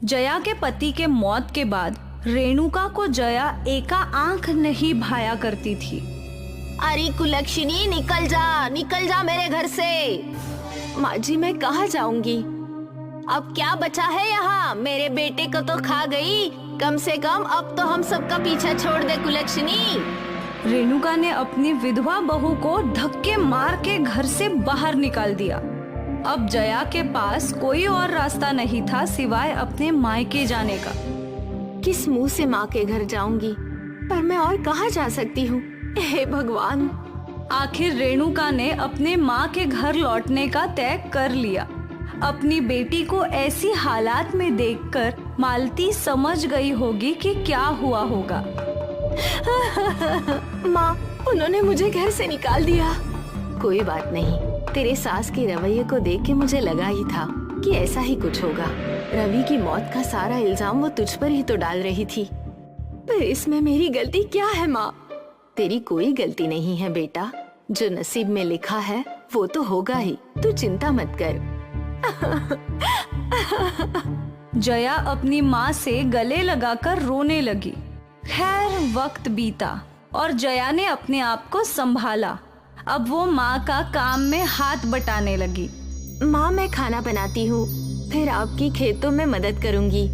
जया के पति के मौत के बाद रेणुका को जया एका आंख नहीं भाया करती थी। अरे कुलक्षणी, निकल जा मेरे घर से। माँ जी, मैं कहाँ जाऊंगी? अब क्या बचा है यहाँ? मेरे बेटे को तो खा गई। कम से कम अब तो हम सबका पीछा छोड़ दे कुलक्षणी। रेणुका ने अपनी विधवा बहू को धक्के मार के घर से बाहर निकाल दिया। अब जया के पास कोई और रास्ता नहीं था सिवाय अपने मायके जाने का। किस मुंह से माँ के घर जाऊंगी? पर मैं और कहाँ जा सकती हूँ? हे भगवान। आखिर रेणुका ने अपने माँ के घर लौटने का तय कर लिया। अपनी बेटी को ऐसी हालात में देखकर मालती समझ गई होगी कि क्या हुआ होगा। माँ, उन्होंने मुझे घर से निकाल दिया। कोई बात नहीं, तेरे सास के रवैये को देख के मुझे लगा ही था कि ऐसा ही कुछ होगा। रवि की मौत का सारा इल्जाम वो तुझ पर ही तो डाल रही थी। पर इसमें मेरी गलती क्या है माँ? तेरी कोई गलती नहीं है बेटा। जो नसीब में लिखा है वो तो होगा ही। तू चिंता मत कर। जया अपनी माँ से गले लगाकर रोने लगी। खैर, वक्त बीता और जया ने अपने आप को संभाला। अब वो माँ का काम में हाथ बटाने लगी। माँ, मैं खाना बनाती हूँ, फिर आपकी खेतों में मदद करूँगी।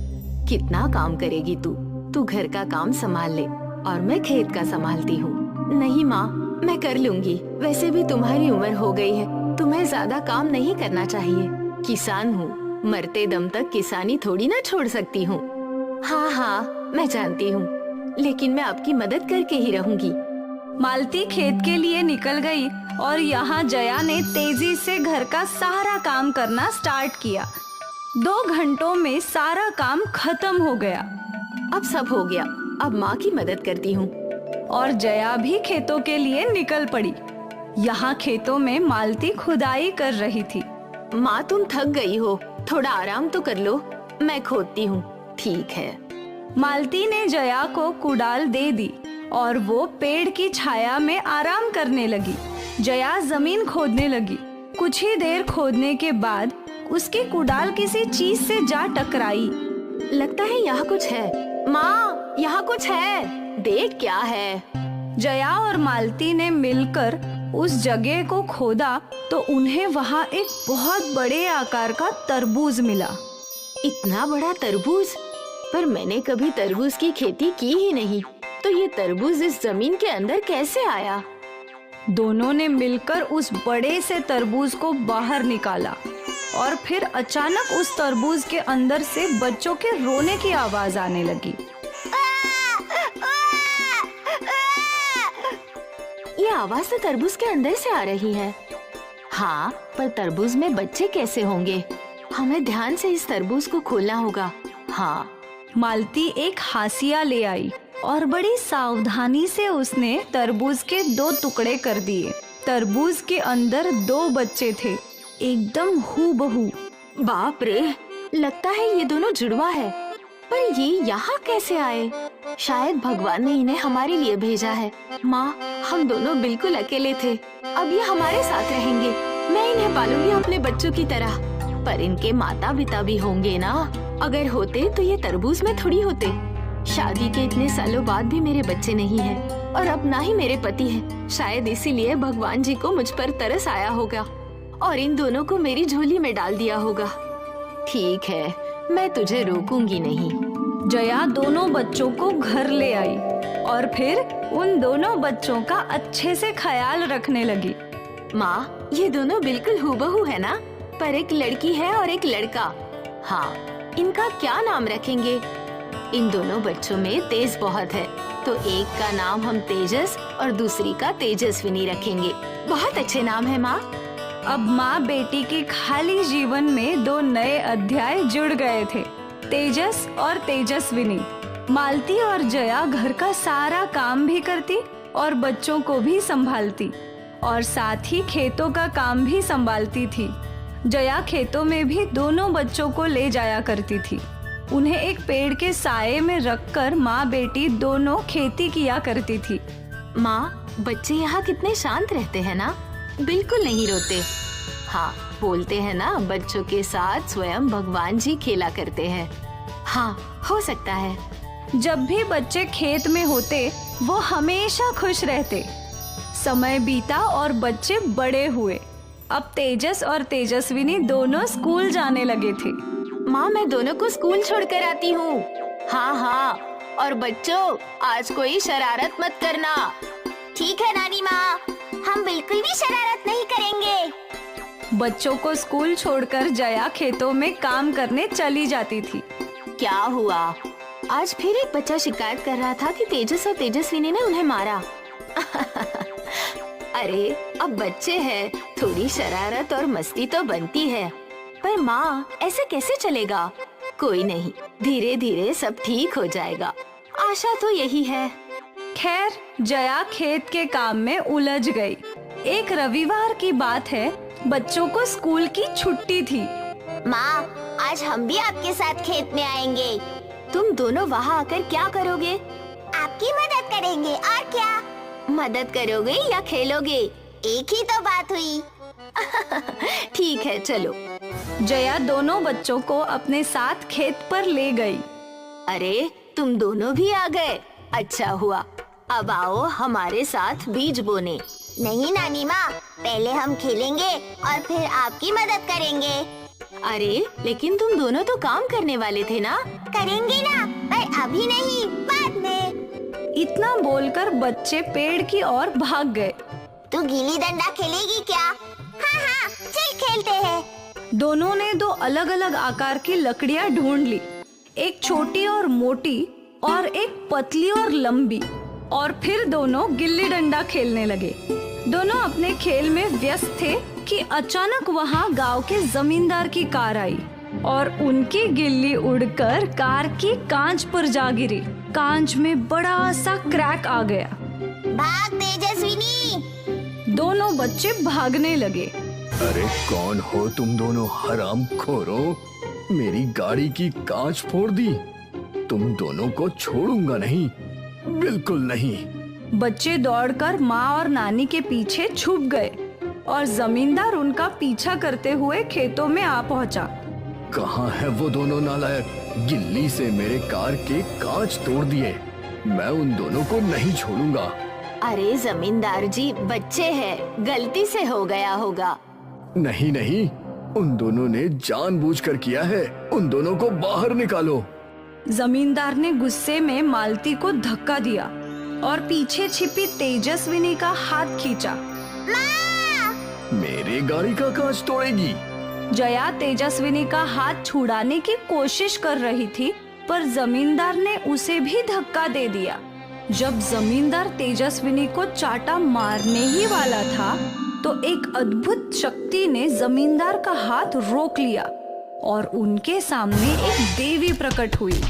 कितना काम करेगी तू घर का काम संभाल ले और मैं खेत का संभालती हूँ। नहीं माँ, मैं कर लूँगी। वैसे भी तुम्हारी उम्र हो गई है, तुम्हें ज्यादा काम नहीं करना चाहिए। किसान हूँ, मरते दम तक किसानी थोड़ी ना छोड़ सकती हूँ। हाँ, मैं जानती हूँ, लेकिन मैं आपकी मदद करके ही रहूँगी। मालती खेत के लिए निकल गई और यहाँ जया ने तेजी से घर का सारा काम करना स्टार्ट किया। 2 घंटों में सारा काम खत्म हो गया। अब सब हो गया, अब माँ की मदद करती हूँ। और जया भी खेतों के लिए निकल पड़ी। यहाँ खेतों में मालती खुदाई कर रही थी। माँ, तुम थक गई हो, थोड़ा आराम तो कर लो, मैं खोदती हूँ। ठीक है। मालती ने जया को कुदाल दे दी और वो पेड़ की छाया में आराम करने लगी। जया जमीन खोदने लगी। कुछ ही देर खोदने के बाद उसकी कुदाल किसी चीज से जा टकराई। लगता है यहाँ कुछ है। माँ, यहाँ कुछ है, देख क्या है। जया और मालती ने मिलकर उस जगह को खोदा तो उन्हें वहाँ एक बहुत बड़े आकार का तरबूज मिला। इतना बड़ा तरबूज? पर मैंने कभी तरबूज की खेती की ही नहीं, तो ये तरबूज इस जमीन के अंदर कैसे आया? दोनों ने मिलकर उस बड़े से तरबूज को बाहर निकाला और फिर अचानक उस तरबूज के अंदर से बच्चों के रोने की आवाज आने लगी। ये आवाज तो तरबूज के अंदर से आ रही है। हाँ, पर तरबूज में बच्चे कैसे होंगे? हमें ध्यान से इस तरबूज को खोलना होगा। हाँ। मालती एक हाशिया ले आई और बड़ी सावधानी से उसने तरबूज के 2 टुकड़े कर दिए। तरबूज के अंदर 2 बच्चे थे, एकदम हूबहू। बाप रे, लगता है ये दोनों जुड़वा है। पर ये यहाँ कैसे आए? शायद भगवान ने इन्हें हमारे लिए भेजा है। माँ, हम दोनों बिल्कुल अकेले थे, अब ये हमारे साथ रहेंगे। मैं इन्हें पालूंगी अपने बच्चों की तरह। पर इनके माता पिता भी होंगे ना? अगर होते तो ये तरबूज में थोड़ी होते। शादी के इतने सालों बाद भी मेरे बच्चे नहीं हैं और अब ना ही मेरे पति हैं। शायद इसीलिए भगवान जी को मुझ पर तरस आया होगा और इन दोनों को मेरी झोली में डाल दिया होगा। ठीक है, मैं तुझे रोकूंगी नहीं। जया दोनों बच्चों को घर ले आई और फिर उन दोनों बच्चों का अच्छे से ख्याल रखने लगी। माँ, ये दोनों बिल्कुल हूबहू है ना? पर एक लड़की है और एक लड़का। हाँ, इनका क्या नाम रखेंगे? इन दोनों बच्चों में तेज बहुत है, तो एक का नाम हम तेजस और दूसरी का तेजस्विनी रखेंगे। बहुत अच्छे नाम है माँ। अब माँ बेटी के खाली जीवन में 2 नए अध्याय जुड़ गए थे, तेजस और तेजस्विनी। मालती और जया घर का सारा काम भी करती और बच्चों को भी संभालती और साथ ही खेतों का काम भी संभालती थी। जया खेतों में भी दोनों बच्चों को ले जाया करती थी। उन्हें एक पेड़ के साये में रखकर माँ बेटी दोनों खेती किया करती थी। माँ, बच्चे यहाँ कितने शांत रहते हैं ना? बिल्कुल नहीं रोते। हाँ, बोलते हैं ना, बच्चों के साथ स्वयं भगवान जी खेला करते हैं। हाँ, हो सकता है। जब भी बच्चे खेत में होते वो हमेशा खुश रहते। समय बीता और बच्चे बड़े हुए। अब तेजस और तेजस्विनी दोनों स्कूल जाने लगे थे। माँ, मैं दोनों को स्कूल छोड़कर आती हूँ। हाँ हाँ, और बच्चों, आज कोई शरारत मत करना। ठीक है नानी माँ, हम बिल्कुल भी शरारत नहीं करेंगे। बच्चों को स्कूल छोड़कर जया खेतों में काम करने चली जाती थी। क्या हुआ? आज फिर एक बच्चा शिकायत कर रहा था कि तेजस और तेजस्विनी ने उन्हें मारा। अरे, अब बच्चे हैं, थोड़ी शरारत और मस्ती तो बनती है। पर माँ, ऐसे कैसे चलेगा? कोई नहीं, धीरे धीरे सब ठीक हो जाएगा। आशा तो यही है। खैर, जया खेत के काम में उलझ गई। एक रविवार की बात है, बच्चों को स्कूल की छुट्टी थी। माँ, आज हम भी आपके साथ खेत में आएंगे। तुम दोनों वहाँ आकर क्या करोगे? आपकी मदद करेंगे, और क्या। मदद करोगे या खेलोगे? एक ही तो बात हुई। ठीक है, चलो। जया दोनों बच्चों को अपने साथ खेत पर ले गई। अरे, तुम दोनों भी आ गए, अच्छा हुआ। अब आओ हमारे साथ बीज बोने। नहीं नानी माँ, पहले हम खेलेंगे और फिर आपकी मदद करेंगे। अरे, लेकिन तुम दोनों तो काम करने वाले थे ना? करेंगे ना, पर अभी नहीं, बाद में। इतना बोलकर बच्चे पेड़ की ओर भाग गए। तू गिल्ली डंडा खेलेगी क्या? हाँ हाँ, चल खेलते हैं। दोनों ने दो अलग अलग आकार की लकड़ियां ढूंढ ली, एक छोटी और मोटी और एक पतली और लंबी, और फिर दोनों गिल्ली डंडा खेलने लगे। दोनों अपने खेल में व्यस्त थे कि अचानक वहाँ गांव के जमींदार की कार आई और उनकी गिल्ली उड़कर कार की कांच पर जा गिरी। कांच में बड़ा सा क्रैक आ गया। भाग तेजस्विनी! दोनों बच्चे भागने लगे। अरे, कौन हो तुम दोनों हरामखोरों? मेरी गाड़ी की कांच फोड़ दी। तुम दोनों को छोड़ूंगा नहीं, बिल्कुल नहीं। बच्चे दौड़कर माँ और नानी के पीछे छुप गए और जमींदार उनका पीछा करते हुए खेतों में आ पहुंचा। कहाँ है वो दोनों नालायक? गिल्ली से मेरे कार के कांच तोड़ दिए। मैं उन दोनों को नहीं छोड़ूंगा। अरे जमींदार जी, बच्चे हैं, गलती से हो गया होगा। नहीं नहीं, उन दोनों ने जानबूझकर किया है। उन दोनों को बाहर निकालो। जमींदार ने गुस्से में मालती को धक्का दिया और पीछे छिपी तेजस्विनी का हाथ खींचा। मेरे गाड़ी का कांच तोड़ेगी? जया तेजस्विनी का हाथ छुड़ाने की कोशिश कर रही थी, पर जमींदार ने उसे भी धक्का दे दिया। जब जमींदार तेजस्विनी को चाटा मारने ही वाला था, तो एक अद्भुत शक्ति ने जमींदार का हाथ रोक लिया और उनके सामने एक देवी प्रकट हुई।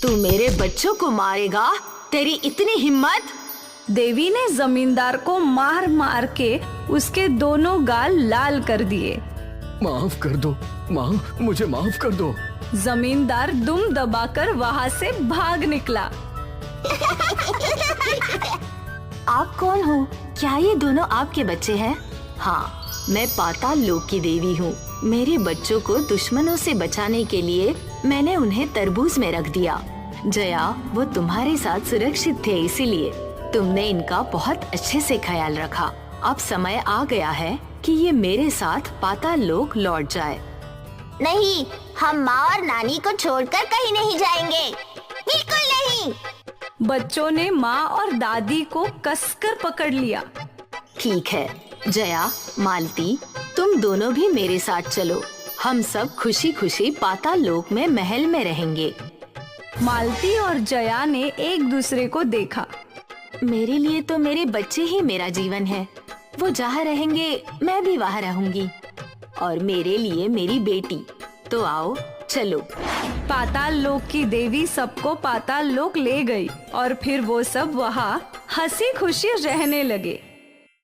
तू मेरे बच्चों को मारेगा? तेरी इतनी हिम्मत? देवी ने जमींदार को मार मार के उसके दोनों गाल लाल कर दिए। माफ कर दो माँ, मुझे माफ कर दो। जमींदार दुम दबाकर वहाँ से भाग निकला। आप कौन हो? क्या ये दोनों आपके बच्चे हैं? हाँ, मैं पाताल लोक की देवी हूँ। मेरे बच्चों को दुश्मनों से बचाने के लिए मैंने उन्हें तरबूज में रख दिया। जया, वो तुम्हारे साथ सुरक्षित थे, इसीलिए तुमने इनका बहुत अच्छे से ख्याल रखा। अब समय आ गया है कि ये मेरे साथ पाताल लोक लौट जाए। नहीं, हम माँ और नानी को छोड़कर कहीं नहीं जाएंगे, बिल्कुल नहीं। बच्चों ने माँ और दादी को कसकर पकड़ लिया। ठीक है जया, मालती, तुम दोनों भी मेरे साथ चलो। हम सब खुशी खुशी पाताल लोक में महल में रहेंगे। मालती और जया ने एक दूसरे को देखा। मेरे लिए तो मेरे बच्चे ही मेरा जीवन है। वो जहाँ रहेंगे मैं भी वहाँ रहूंगी। और मेरे लिए मेरी बेटी। तो आओ चलो। पाताल लोक की देवी सबको पाताल लोक ले गई और फिर वो सब वहाँ हंसी खुशी रहने लगे।